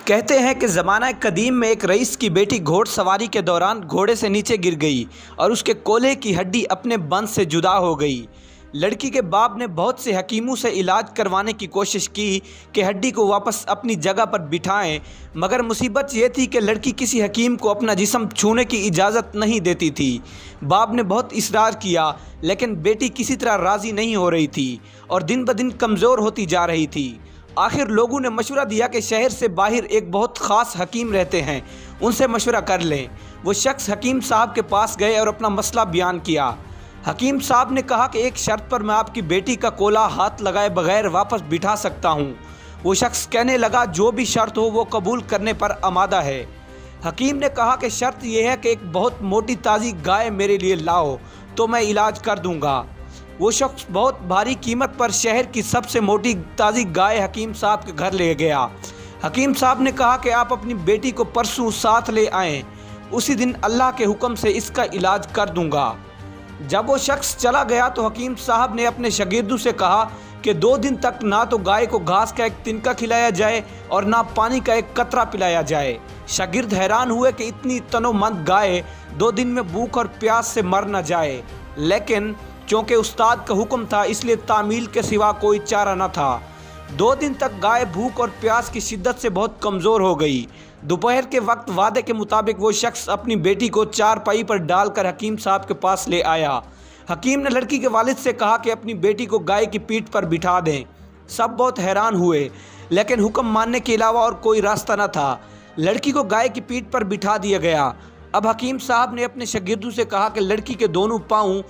کہتے ہیں کہ زمانہ قدیم میں ایک رئیس کی بیٹی گھوڑ سواری کے دوران گھوڑے سے نیچے گر گئی اور اس کے کولے کی ہڈی اپنے بن سے جدا ہو گئی۔ لڑکی کے باپ نے بہت سے حکیموں سے علاج کروانے کی کوشش کی کہ ہڈی کو واپس اپنی جگہ پر بٹھائیں، مگر مصیبت یہ تھی کہ لڑکی کسی حکیم کو اپنا جسم چھونے کی اجازت نہیں دیتی تھی۔ باپ نے بہت اصرار کیا لیکن بیٹی کسی طرح راضی نہیں ہو رہی تھی اور دن بدن کمزور ہوتی جا رہی تھی۔ آخر لوگوں نے مشورہ دیا کہ شہر سے باہر ایک بہت خاص حکیم رہتے ہیں، ان سے مشورہ کر لیں۔ وہ شخص حکیم صاحب کے پاس گئے اور اپنا مسئلہ بیان کیا۔ حکیم صاحب نے کہا کہ ایک شرط پر میں آپ کی بیٹی کا کولا ہاتھ لگائے بغیر واپس بٹھا سکتا ہوں۔ وہ شخص کہنے لگا جو بھی شرط ہو وہ قبول کرنے پر آمادہ ہے۔ حکیم نے کہا کہ شرط یہ ہے کہ ایک بہت موٹی تازی گائے میرے لیے لاؤ تو میں علاج کر دوں گا۔ وہ شخص بہت بھاری قیمت پر شہر کی سب سے موٹی تازی گائے حکیم صاحب کے گھر لے گیا۔ حکیم صاحب نے کہا کہ آپ اپنی بیٹی کو پرسوں ساتھ لے آئیں، اسی دن اللہ کے حکم سے اس کا علاج کر دوں گا۔ جب وہ شخص چلا گیا تو حکیم صاحب نے اپنے شاگردوں سے کہا کہ 2 دن تک نہ تو گائے کو گھاس کا ایک تنکا کھلایا جائے اور نہ پانی کا ایک قطرہ پلایا جائے۔ شاگرد حیران ہوئے کہ اتنی تنومند گائے 2 دن میں بھوک اور پیاس سے مر نہ جائے، لیکن چونکہ استاد کا حکم تھا اس لیے تعمیل کے سوا کوئی چارہ نہ تھا۔ 2 دن تک گائے بھوک اور پیاس کی شدت سے بہت کمزور ہو گئی۔ دوپہر کے وقت وعدے کے مطابق وہ شخص اپنی بیٹی کو چارپائی پر ڈال کر حکیم صاحب کے پاس لے آیا۔ حکیم نے لڑکی کے والد سے کہا کہ اپنی بیٹی کو گائے کی پیٹھ پر بٹھا دیں۔ سب بہت حیران ہوئے لیکن حکم ماننے کے علاوہ اور کوئی راستہ نہ تھا۔ لڑکی کو گائے کی پیٹھ پر بٹھا دیا گیا۔ اب حکیم صاحب نے اپنے شاگردوں سے کہا کہ لڑکی کے دونوں پاؤں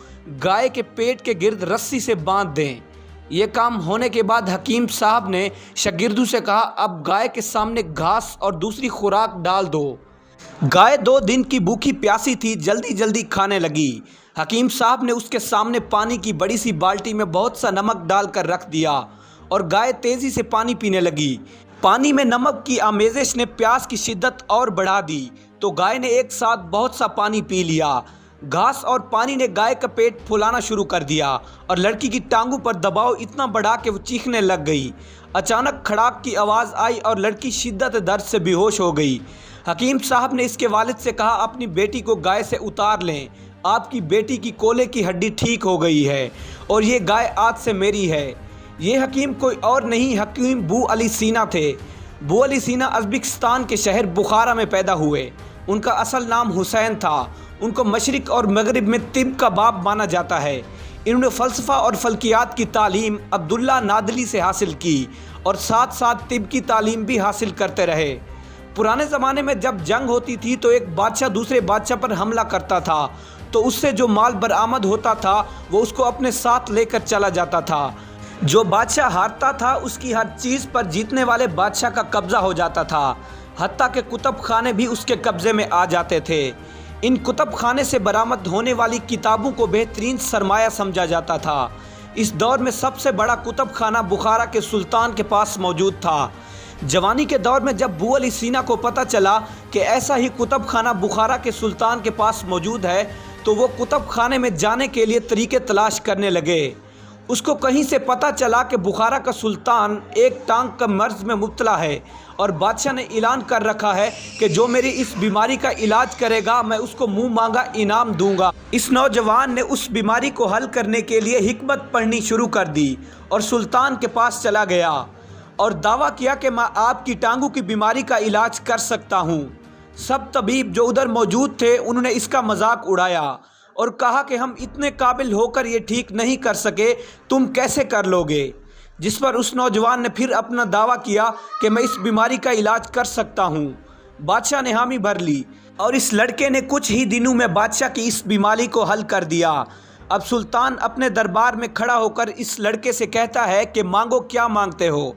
گائے کے پیٹ کے گرد رسی سے باندھ دیں۔ یہ کام ہونے کے بعد حکیم صاحب نے شاگردوں سے کہا اب گائے کے سامنے گھاس اور دوسری خوراک ڈال دو۔ گائے 2 دن کی بھوکی پیاسی تھی، جلدی جلدی کھانے لگی۔ حکیم صاحب نے اس کے سامنے پانی کی بڑی سی بالٹی میں بہت سا نمک ڈال کر رکھ دیا اور گائے تیزی سے پانی پینے لگی۔ پانی میں نمک کی آمیزش نے پیاس کی شدت اور بڑھا دی تو گائے نے ایک ساتھ بہت سا پانی پی لیا۔ گھاس اور پانی نے گائے کا پیٹ پھولانا شروع کر دیا اور لڑکی کی ٹانگوں پر دباؤ اتنا بڑھا کہ وہ چیخنے لگ گئی۔ اچانک کھڑاک کی آواز آئی اور لڑکی شدت درد سے بے ہوش ہو گئی۔ حکیم صاحب نے اس کے والد سے کہا اپنی بیٹی کو گائے سے اتار لیں، آپ کی بیٹی کی کولے کی ہڈی ٹھیک ہو گئی ہے اور یہ گائے آج سے میری ہے۔ یہ حکیم کوئی اور نہیں، حکیم بو علی سینا تھے۔ بو علی سینا ازبکستان کے شہر بخارا میں پیدا ہوئے۔ ان کا اصل نام حسین تھا۔ ان کو مشرق اور مغرب میں طب کا باپ مانا جاتا ہے۔ انہوں نے فلسفہ اور فلکیات کی تعلیم عبداللہ نادلی سے حاصل کی اور ساتھ ساتھ طب کی تعلیم بھی حاصل کرتے رہے۔ پرانے زمانے میں جب جنگ ہوتی تھی تو ایک بادشاہ دوسرے بادشاہ پر حملہ کرتا تھا تو اس سے جو مال برآمد ہوتا تھا وہ اس کو اپنے ساتھ لے کر چلا جاتا تھا۔ جو بادشاہ ہارتا تھا اس کی ہر چیز پر جیتنے والے بادشاہ کا قبضہ ہو جاتا تھا، حتیٰ کہ کتب خانے بھی اس کے قبضے میں آ جاتے تھے۔ ان کتب خانے سے برآمد ہونے والی کتابوں کو بہترین سرمایہ سمجھا جاتا تھا۔ اس دور میں سب سے بڑا کتب خانہ بخارا کے سلطان کے پاس موجود تھا۔ جوانی کے دور میں جب بو علی سینا کو پتہ چلا کہ ایسا ہی کتب خانہ بخارا کے سلطان کے پاس موجود ہے تو وہ کتب خانے میں جانے کے لیے طریقے تلاش کرنے لگے۔ اس کو کہیں سے پتہ چلا کہ بخارا کا سلطان ایک ٹانگ کا مرض میں مبتلا ہے اور بادشاہ نے اعلان کر رکھا ہے کہ جو میری اس بیماری کا علاج کرے گا میں اس کو منہ مانگا انعام دوں گا۔ اس نوجوان نے اس بیماری کو حل کرنے کے لیے حکمت پڑھنی شروع کر دی اور سلطان کے پاس چلا گیا اور دعویٰ کیا کہ میں آپ کی ٹانگوں کی بیماری کا علاج کر سکتا ہوں۔ سب طبیب جو ادھر موجود تھے انہوں نے اس کا مذاق اڑایا اور کہا کہ ہم اتنے قابل ہو کر یہ ٹھیک نہیں کر سکے، تم کیسے کر لو گے؟ جس پر اس نوجوان نے پھر اپنا دعویٰ کیا کہ میں اس بیماری کا علاج کر سکتا ہوں۔ بادشاہ نے حامی بھر لی اور اس لڑکے نے کچھ ہی دنوں میں بادشاہ کی اس بیماری کو حل کر دیا۔ اب سلطان اپنے دربار میں کھڑا ہو کر اس لڑکے سے کہتا ہے کہ مانگو کیا مانگتے ہو؟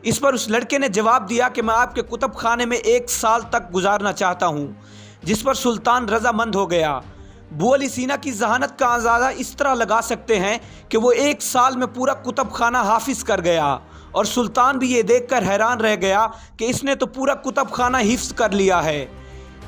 اس پر اس لڑکے نے جواب دیا کہ میں آپ کے کتب خانے میں 1 سال تک گزارنا چاہتا ہوں، جس پر سلطان رضامند ہو گیا۔ بو علی سینا کی ذہانت کا اندازہ اس طرح لگا سکتے ہیں کہ وہ 1 سال میں پورا کتب خانہ حافظ کر گیا اور سلطان بھی یہ دیکھ کر حیران رہ گیا کہ اس نے تو پورا کتب خانہ حفظ کر لیا ہے۔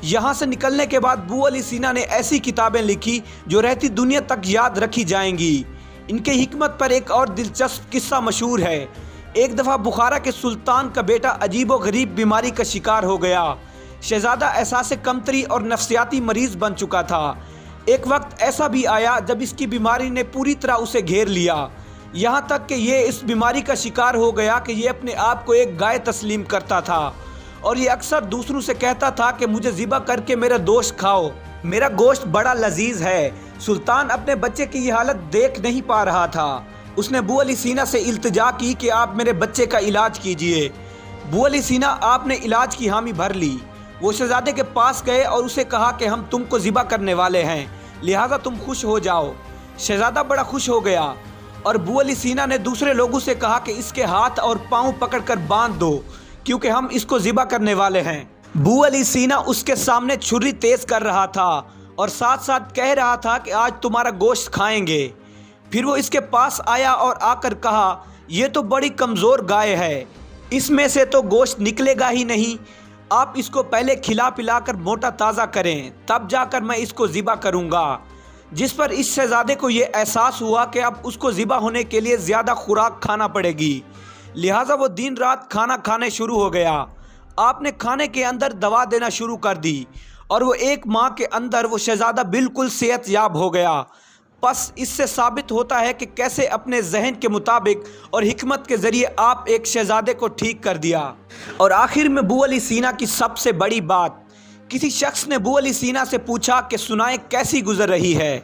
یہاں سے نکلنے کے بعد بو علی سینا نے ایسی کتابیں لکھی جو رہتی دنیا تک یاد رکھی جائیں گی۔ ان کے حکمت پر ایک اور دلچسپ قصہ مشہور ہے۔ ایک دفعہ بخارا کے سلطان کا بیٹا عجیب و غریب بیماری کا شکار ہو گیا۔ شہزادہ احساس کمتری اور نفسیاتی مریض بن چکا تھا۔ ایک وقت ایسا بھی آیا جب اس کی بیماری نے پوری طرح اسے گھیر لیا، یہاں تک کہ یہ اس بیماری کا شکار ہو گیا کہ یہ اپنے آپ کو ایک گائے تسلیم کرتا تھا، اور یہ اکثر دوسروں سے کہتا تھا کہ مجھے ذبح کر کے میرا گوشت کھاؤ، میرا گوشت بڑا لذیذ ہے۔ سلطان اپنے بچے کی یہ حالت دیکھ نہیں پا رہا تھا۔ اس نے ابو علی سینا سے التجا کی کہ آپ میرے بچے کا علاج کیجئے۔ ابو علی سینا آپ نے علاج کی حامی بھر لی۔ وہ شہزادے کے پاس گئے اور اسے کہا کہ ہم تم کو ذبح کرنے والے ہیں، لہٰذا تم خوش ہو جاؤ۔ شہزادہ بڑا خوش ہو گیا، اور ابو علی سینا نے دوسرے لوگوں سے کہا کہ اس کے ہاتھ اور پاؤں پکڑ کر باندھ دو، کیونکہ ہم اس کو ذبح کرنے والے ہیں۔ ابو علی سینا اس کے سامنے چھری تیز کر رہا تھا اور ساتھ ساتھ کہہ رہا تھا کہ آج تمہارا گوشت کھائیں گے۔ پھر وہ اس کے پاس آیا اور آ کر کہا، یہ تو بڑی کمزور گائے ہے، اس میں سے تو گوشت نکلے گا ہی نہیں، آپ اس کو پہلے کھلا پلا کر موٹا تازہ کریں، تب جا کر میں اس کو ذبح کروں گا۔ جس پر اس شہزادے کو یہ احساس ہوا کہ اب اس کو ذبح ہونے کے لیے زیادہ خوراک کھانا پڑے گی، لہٰذا وہ دن رات کھانا کھانے شروع ہو گیا۔ آپ نے کھانے کے اندر دوا دینا شروع کر دی، اور وہ ایک ماہ کے اندر وہ شہزادہ بالکل صحت یاب ہو گیا۔ پس اس سے ثابت ہوتا ہے کہ کیسے اپنے ذہن کے مطابق اور حکمت کے ذریعے آپ ایک شہزادے کو ٹھیک کر دیا۔ اور آخر میں ابو علی سینا کی سب سے بڑی بات، کسی شخص نے ابو علی سینا سے پوچھا کہ سنائیں کیسی گزر رہی ہے۔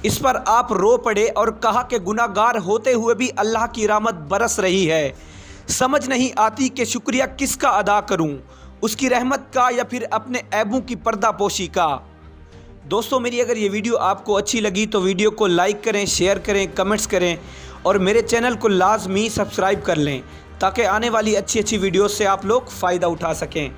اس پر آپ رو پڑے اور کہا کہ گناہ گار ہوتے ہوئے بھی اللہ کی رحمت برس رہی ہے، سمجھ نہیں آتی کہ شکریہ کس کا ادا کروں، اس کی رحمت کا یا پھر اپنے عیبوں کی پردہ پوشی کا۔ دوستو، میری اگر یہ ویڈیو آپ کو اچھی لگی تو ویڈیو کو لائک کریں، شیئر کریں، کمنٹس کریں، اور میرے چینل کو لازمی سبسکرائب کر لیں تاکہ آنے والی اچھی ویڈیوز سے آپ لوگ فائدہ اٹھا سکیں۔